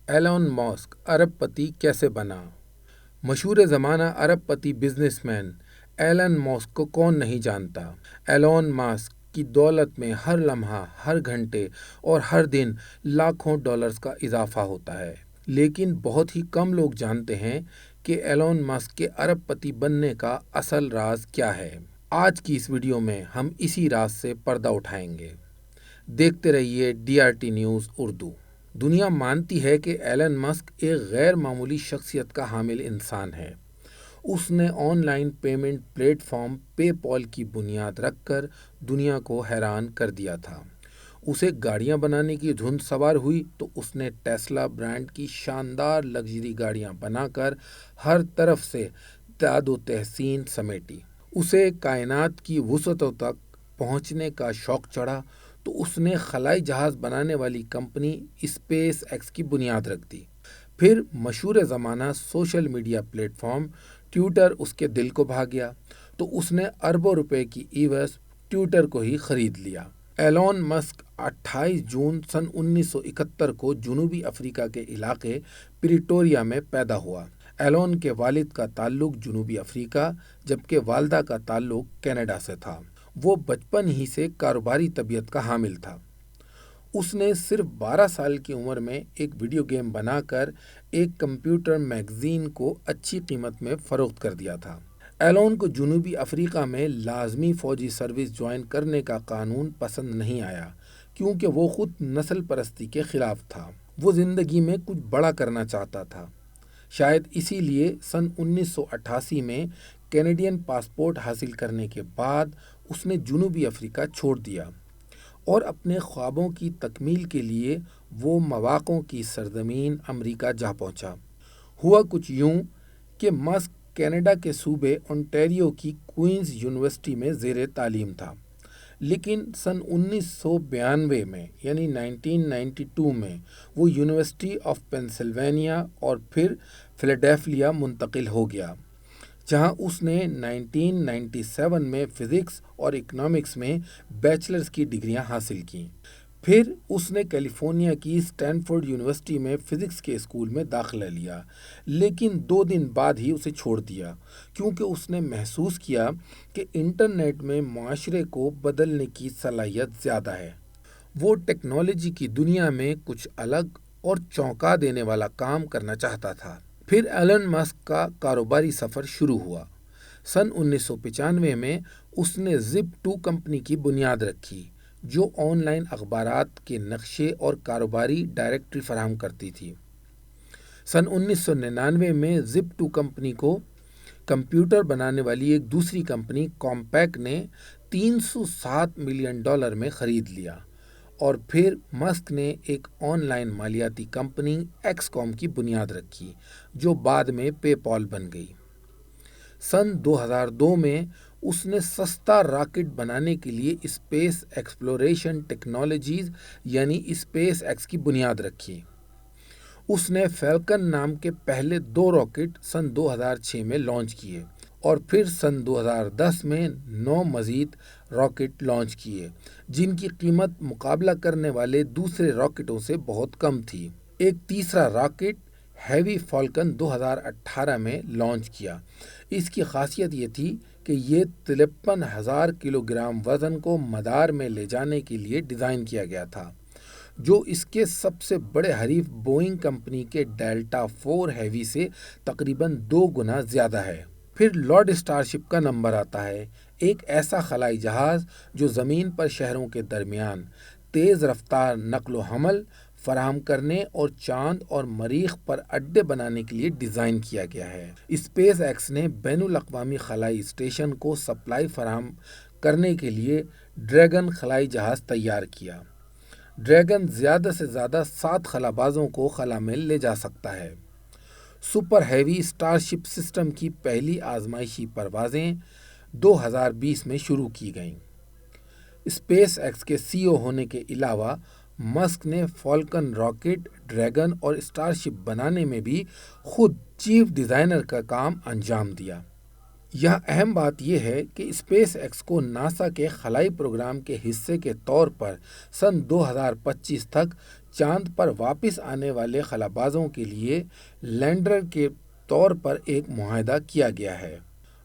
Elon Musk ارب پتی کیسے بنا؟ مشہور زمانہ ارب پتی بزنس مین ایلن ماسک کو کون نہیں جانتا؟ ایلون ماسک کی دولت میں ہر لمحہ، ہر گھنٹے اور ہر دن لاکھوں ڈالرز کا اضافہ ہوتا ہے، لیکن بہت ہی کم لوگ جانتے ہیں کہ ایلون ماسک کے ارب پتی بننے کا اصل راز کیا ہے۔ آج کی اس ویڈیو میں ہم اسی راز سے پردہ اٹھائیں گے۔ دیکھتے رہیے DRT نیوز اردو۔ دنیا مانتی ہے کہ ایلن ماسک ایک غیر معمولی شخصیت کا حامل انسان ہے۔ اس نے online payment platform PayPal کی بنیاد رکھ کر دنیا کو حیران کر دیا تھا۔ اسے گاڑیاں بنانے کی دھن سوار ہوئی تو اس نے ٹیسلا برانڈ کی شاندار لگژری گاڑیاں بنا کر ہر طرف سے تعداد و تحسین سمیٹی۔ اسے کائنات کی وسعتوں تک پہنچنے کا شوق چڑھا تو اس نے خلائی جہاز بنانے والی کمپنی اسپیس ایکس کی بنیاد رکھ دی۔ پھر مشہور زمانہ social media platform Twitter اس کے دل کو بھا گیا تو اس نے اربوں روپے کی عوض ٹویٹر کو ہی خرید لیا۔ ایلون ماسک 28 جون سن 1971 کو جنوبی افریقہ کے علاقے پریٹوریا میں پیدا ہوا۔ ایلون کے والد کا تعلق جنوبی افریقہ جبکہ والدہ کا تعلق کینیڈا سے تھا۔ وہ بچپن ہی سے کاروباری طبیعت کا حامل تھا۔ اس نے صرف 12 سال کی عمر میں ایک ویڈیو گیم بنا کر ایک کمپیوٹر میگزین کو اچھی قیمت میں فروخت کر دیا تھا۔ ایلون کو جنوبی افریقہ میں لازمی فوجی سروس جوائن کرنے کا قانون پسند نہیں آیا کیونکہ وہ خود نسل پرستی کے خلاف تھا۔ وہ زندگی میں کچھ بڑا کرنا چاہتا تھا۔ شاید اسی لیے سن 1988 میں کینیڈین پاسپورٹ حاصل کرنے کے بعد اس نے جنوبی افریقہ چھوڑ دیا اور اپنے خوابوں کی تکمیل کے لیے وہ مواقعوں کی سرزمین امریکہ جا پہنچا۔ ہوا کچھ یوں کہ ماسک کینیڈا کے صوبے اونٹیریو کی کوئنز یونیورسٹی میں زیر تعلیم تھا، لیکن سن 1992 میں یعنی 1992 میں وہ یونیورسٹی آف پینسلوینیا اور پھر فلیڈیلفیا منتقل ہو گیا، جہاں اس نے 1997 میں فزکس اور اکنامکس میں بیچلرز کی ڈگریاں حاصل کیں۔ پھر اس نے کیلیفورنیا کی اسٹینفورڈ یونیورسٹی میں فزکس کے اسکول میں داخلہ لیا، لیکن 2 دن بعد ہی اسے چھوڑ دیا کیونکہ اس نے محسوس کیا کہ انٹرنیٹ میں معاشرے کو بدلنے کی صلاحیت زیادہ ہے۔ وہ ٹیکنالوجی کی دنیا میں کچھ الگ اور چونکا دینے والا کام کرنا چاہتا تھا۔ پھر ایلن ماسک کا کاروباری سفر شروع ہوا۔ سن 1995 میں اس نے زپ2 کمپنی کی بنیاد رکھی جو آن لائن اخبارات کے نقشے اور کاروباری ڈائریکٹری فراہم کرتی تھی۔ سن 1999 میں زپ2 کمپنی کو کمپیوٹر بنانے والی ایک دوسری کمپنی کمپیک نے $307 ملین میں خرید لیا اور پھر ماسک نے ایک آن لائن مالیاتی کمپنی ایکس کام کی بنیاد رکھی جو بعد میں پے پال بن گئی۔ سن 2002 میں اس نے سستا راکٹ بنانے کے لیے اسپیس ایکسپلوریشن ٹیکنالوجیز یعنی اسپیس ایکس کی بنیاد رکھی۔ اس نے فیلکن نام کے پہلے 2 راکٹ سن 2006 میں لانچ کیے اور پھر سن 2010 میں 9 مزید راکٹ لانچ کیے جن کی قیمت مقابلہ کرنے والے دوسرے راکٹوں سے بہت کم تھی۔ ایک تیسرا راکٹ ہیوی فالکن 2018 میں لانچ کیا۔ اس کی خاصیت یہ تھی کہ یہ 53,000 کلو گرام وزن کو مدار میں لے جانے کے لیے ڈیزائن کیا گیا تھا، جو اس کے سب سے بڑے حریف بوئنگ کمپنی کے ڈیلٹا 4 ہیوی سے تقریباً 2 گنا زیادہ ہے۔ پھر لارڈ اسٹارشپ کا نمبر آتا ہے، ایک ایسا خلائی جہاز جو زمین پر شہروں کے درمیان تیز رفتار نقل و حمل فراہم کرنے اور چاند اور مریخ پر اڈے بنانے کے لیے ڈیزائن کیا گیا ہے۔ اسپیس ایکس نے بین الاقوامی خلائی اسٹیشن کو سپلائی فراہم کرنے کے لیے ڈریگن خلائی جہاز تیار کیا۔ ڈریگن زیادہ سے زیادہ 7 خلابازوں کو خلا میں لے جا سکتا ہے۔ سپر ہیوی اسٹارشپ سسٹم کی پہلی آزمائشی پروازیں 2020 میں شروع کی گئیں۔ اسپیس ایکس کے CEO ہونے کے علاوہ ماسک نے فالکن راکٹ، ڈریگن اور اسٹارشپ بنانے میں بھی خود چیف ڈیزائنر کا کام انجام دیا۔ یہاں اہم بات یہ ہے کہ اسپیس ایکس کو ناسا کے خلائی پروگرام کے حصے کے طور پر سن 2025 تک چاند پر واپس آنے والے خلابازوں کے لیے لینڈر کے طور پر ایک معاہدہ کیا گیا ہے۔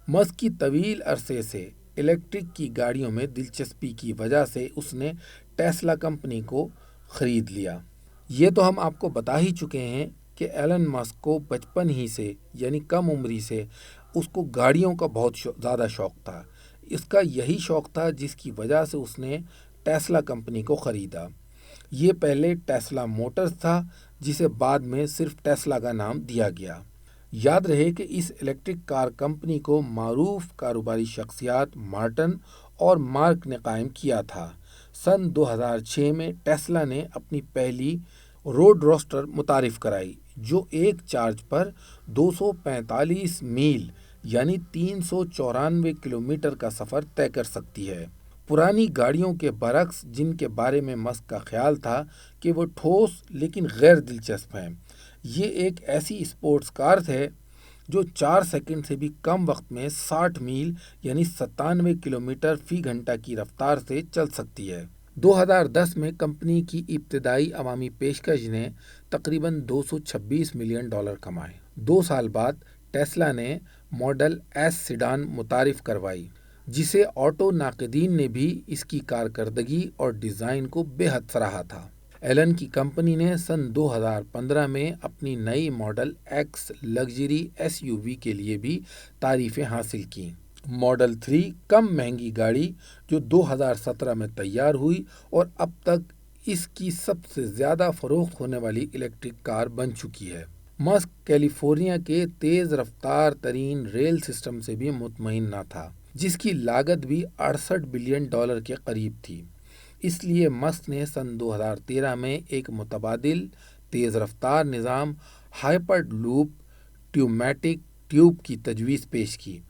مسک کی طویل عرصے سے الیکٹرک کی گاڑیوں میں دلچسپی کی وجہ سے اس نے ٹیسلا کمپنی کو خرید لیا۔ یہ تو ہم آپ کو بتا ہی چکے ہیں کہ ایلن مسک کو بچپن ہی سے یعنی کم عمری سے اس کو گاڑیوں کا بہت زیادہ شوق تھا۔ اس کا یہی شوق تھا جس کی وجہ سے اس نے ٹیسلا کمپنی کو خریدا۔ یہ پہلے ٹیسلا موٹرز تھا جسے بعد میں صرف ٹیسلا کا نام دیا گیا۔ یاد رہے کہ اس الیکٹرک کار کمپنی کو معروف کاروباری شخصیات مارٹن اور مارک نے قائم کیا تھا۔ سن 2006 میں ٹیسلا نے اپنی پہلی روڈ روسٹر متعارف کرائی جو ایک چارج پر 245 میل یعنی 394 کلومیٹر کا سفر طے کر سکتی ہے۔ پرانی گاڑیوں کے برعکس جن کے بارے میں مسک کا خیال تھا کہ وہ ٹھوس لیکن غیر دلچسپ ہیں، یہ ایک ایسی اسپورٹس کار ہے جو 4 سیکنڈ سے بھی کم وقت میں 60 میل یعنی 97 کلومیٹر فی گھنٹہ کی رفتار سے چل سکتی ہے۔ 2010 میں کمپنی کی ابتدائی عوامی پیشکش نے تقریباً $226 ملین کمائے۔ 2 سال بعد ٹیسلا نے ماڈل ایس سیڈان متعارف کروائی جسے آٹو ناقدین نے بھی اس کی کارکردگی اور ڈیزائن کو بے حد سراہا تھا۔ ایلن کی کمپنی نے سن 2015 میں اپنی نئی model X luxury S U V کے لیے بھی تعریفیں حاصل کیں۔ ماڈل 3 کم مہنگی گاڑی جو 2017 میں تیار ہوئی اور اب تک اس کی سب سے زیادہ فروخت ہونے والی الیکٹرک کار بن چکی ہے۔ مسک کیلیفورنیا کے تیز رفتار ترین ریل سسٹم سے بھی مطمئن نہ تھا جس کی لاگت بھی $68 بلین کے قریب تھی۔ اس لیے مسک نے سن 2013 میں ایک متبادل تیز رفتار نظام ہائپر لوپ ٹیومیٹک ٹیوب کی تجویز پیش کی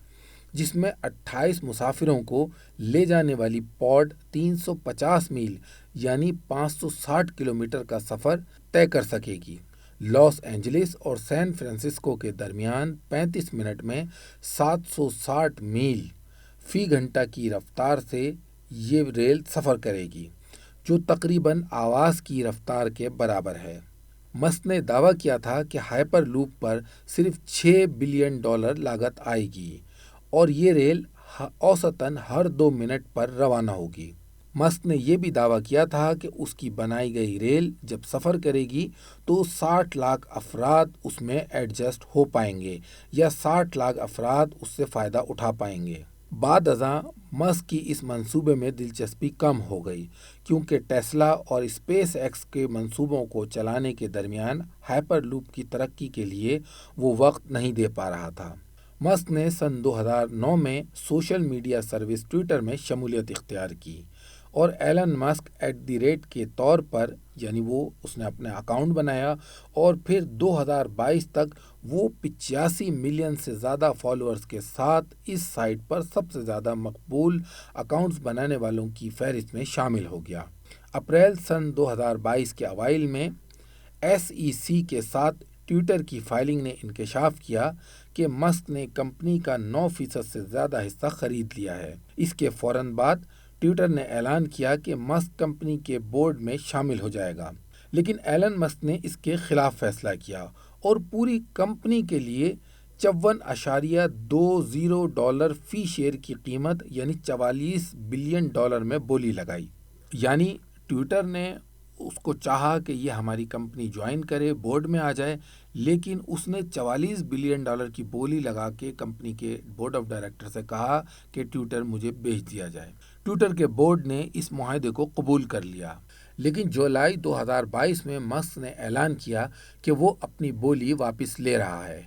جس میں 28 مسافروں کو لے جانے والی پاڈ 350 میل یعنی 560 کلومیٹر کا سفر طے کر سکے گی۔ لاس اینجلس اور سین فرانسسکو کے درمیان 35 منٹ میں 760 میل فی گھنٹہ کی رفتار سے یہ ریل سفر کرے گی جو تقریباً آواز کی رفتار کے برابر ہے۔ مسک نے دعویٰ کیا تھا کہ ہائپر لوپ پر صرف $6 بلین لاگت آئے گی اور یہ ریل اوسطاً ہر 2 منٹ پر روانہ ہوگی۔ مسک نے یہ بھی دعویٰ کیا تھا کہ اس کی بنائی گئی ریل جب سفر کرے گی تو 60 لاکھ افراد اس میں ایڈجسٹ ہو پائیں گے یا 60 لاکھ افراد اس سے فائدہ اٹھا پائیں گے۔ بعد ازاں مسک کی اس منصوبے میں دلچسپی کم ہو گئی کیونکہ ٹیسلا اور اسپیس ایکس کے منصوبوں کو چلانے کے درمیان ہائپر لوپ کی ترقی کے لیے وہ وقت نہیں دے پا رہا تھا۔ مسک نے سن 2009 میں سوشل میڈیا سروس ٹویٹر میں شمولیت اختیار کی اور ایلن مسک @ کے طور پر یعنی اس نے اپنا اکاؤنٹ بنایا اور پھر 2022 تک وہ 85 ملین سے زیادہ فالوورز کے ساتھ اس سائٹ پر سب سے زیادہ مقبول اکاؤنٹس بنانے والوں کی فہرست میں شامل ہو گیا۔ اپریل سن 2022 کے اوائل میں SEC کے ساتھ ٹویٹر کی فائلنگ نے انکشاف کیا کہ مسک نے کمپنی کا 9% سے زیادہ حصہ خرید لیا ہے۔ اس کے فوراً بعد ٹویٹر نے اعلان کیا کہ مسک کمپنی کے بورڈ میں شامل ہو جائے گا، لیکن ایلن مسک نے اس کے خلاف فیصلہ کیا اور پوری کمپنی کے لیے $54.20 فی شیئر کی قیمت یعنی $44 بلین میں بولی لگائی۔ یعنی ٹویٹر نے اس کو چاہا کہ یہ ہماری کمپنی جوائن کرے، بورڈ میں آ جائے، لیکن اس نے $44 بلین کی بولی لگا کے کمپنی کے بورڈ آف ڈائریکٹر سے کہا کہ ٹویٹر مجھے بیچ دیا جائے۔ ٹویٹر کے بورڈ نے اس معاہدے کو قبول کر لیا، لیکن جولائی 2022 میں مسک نے اعلان کیا کہ وہ اپنی بولی واپس لے رہا ہے،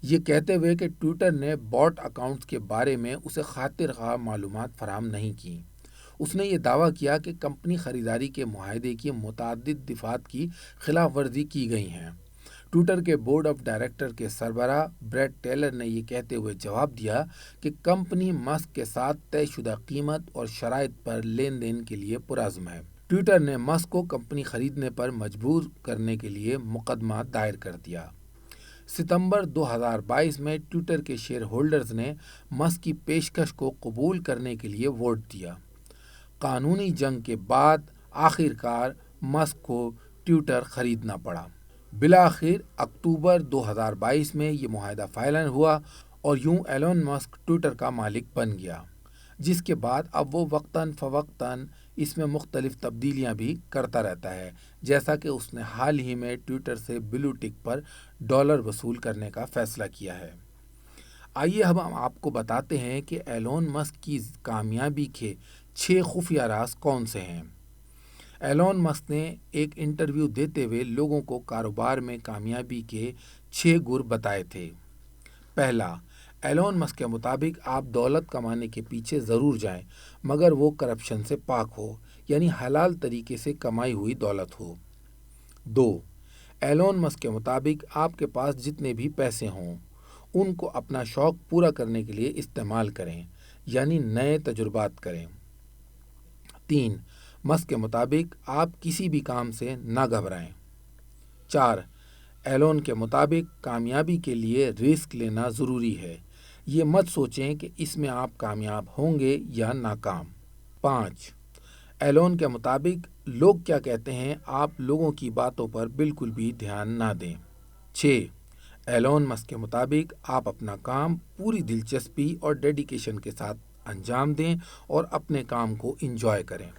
یہ کہتے ہوئے کہ ٹویٹر نے بوٹ اکاؤنٹس کے بارے میں اسے خاطر خواہ معلومات فراہم نہیں کی۔ اس نے یہ دعویٰ کیا کہ کمپنی خریداری کے معاہدے کی متعدد دفعات کی خلاف ورزی کی گئی ہیں۔ ٹویٹر کے بورڈ آف ڈائریکٹر کے سربراہ بریٹ ٹیلر نے یہ کہتے ہوئے جواب دیا کہ کمپنی مسک کے ساتھ طے شدہ قیمت اور شرائط پر لین دین کے لیے پرعزم ہے۔ ٹویٹر نے مسک کو کمپنی خریدنے پر مجبور کرنے کے لیے مقدمہ دائر کر دیا۔ ستمبر 2022 میں ٹویٹر کے شیئر ہولڈرز نے مسک کی پیشکش کو قبول کرنے کے لیے ووٹ دیا۔ قانونی جنگ کے بعد آخر کار مسک کو ٹویٹر خریدنا پڑا۔ بالآخر اکتوبر 2022 میں یہ معاہدہ فائنل ہوا اور یوں ایلون مسک ٹویٹر کا مالک بن گیا، جس کے بعد اب وہ وقتاً فوقتاً اس میں مختلف تبدیلیاں بھی کرتا رہتا ہے، جیسا کہ اس نے حال ہی میں ٹویٹر سے بلو ٹک پر ڈالر وصول کرنے کا فیصلہ کیا ہے۔ آئیے اب ہم آپ کو بتاتے ہیں کہ ایلون مسک کی کامیابی کے 6 خفیہ راز کون سے ہیں۔ ایلون مسک نے ایک انٹرویو دیتے ہوئے لوگوں کو کاروبار میں کامیابی کے 6 گر بتائے تھے۔ پہلا، ایلون مسک کے مطابق آپ دولت کمانے کے پیچھے ضرور جائیں، مگر وہ کرپشن سے پاک ہو، یعنی حلال طریقے سے کمائی ہوئی دولت ہو۔ 2، ایلون مسک کے مطابق آپ کے پاس جتنے بھی پیسے ہوں ان کو اپنا شوق پورا کرنے کے لیے استعمال کریں، یعنی نئے تجربات کریں۔ 3، مسک کے مطابق آپ کسی بھی کام سے نہ گھبرائیں۔ 4، ایلون کے مطابق کامیابی کے لیے رسک لینا ضروری ہے، یہ مت سوچیں کہ اس میں آپ کامیاب ہوں گے یا ناکام۔ 5، ایلون کے مطابق لوگ کیا کہتے ہیں آپ لوگوں کی باتوں پر بالکل بھی دھیان نہ دیں۔ 6، ایلون مسک کے مطابق آپ اپنا کام پوری دلچسپی اور ڈیڈیکیشن کے ساتھ انجام دیں اور اپنے کام کو انجوائے کریں۔